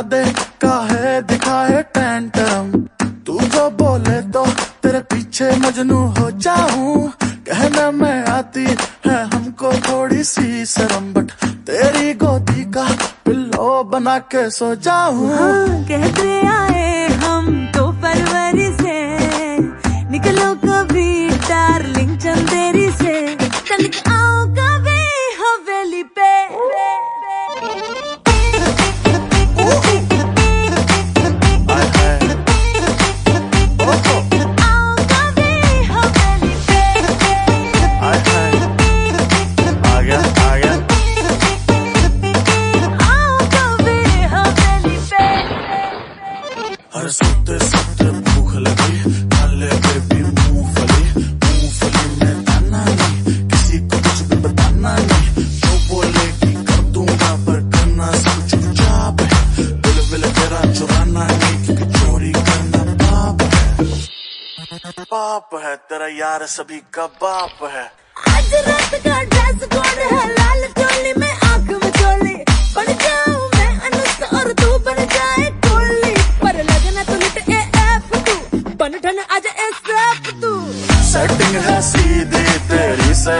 दे काहे दिखाए टेंटम, तू जो बोले तो तेरे पीछे मजनू हो जाऊं। कहना मैं आती है हमको थोड़ी सी शर्म, बट तेरी गोदी का पिल्लो बना के सो जाऊं। हाँ, कहते आए हम तो फरवरी से, निकलो कभी डार्लिंग चंदेरी से, तनिक आओ कभी हवेली पे। हर सोते सोते भूख लगी, खाले बेबी मूंगफली, मूंगफली में दाना नहीं, किसी को कुछ भी बताना नहीं, जो बोलेगी कर दूंगा पर करना सब चुपचाप है, दिल विल तेरा चुराना नहीं क्योंकि चोरी करना पाप है, पाप है तेरा यार सभी का बाप है। आज रात का ड्रेस कोड है लाल चोली में आंख में चोली, बन जाऊं मैं अनुष्का और तू बन जाए कोहली, पर लगना तू लिट एफ तू बन ठन आज एसएफ तू। सेटिंग है सीधी तेरी से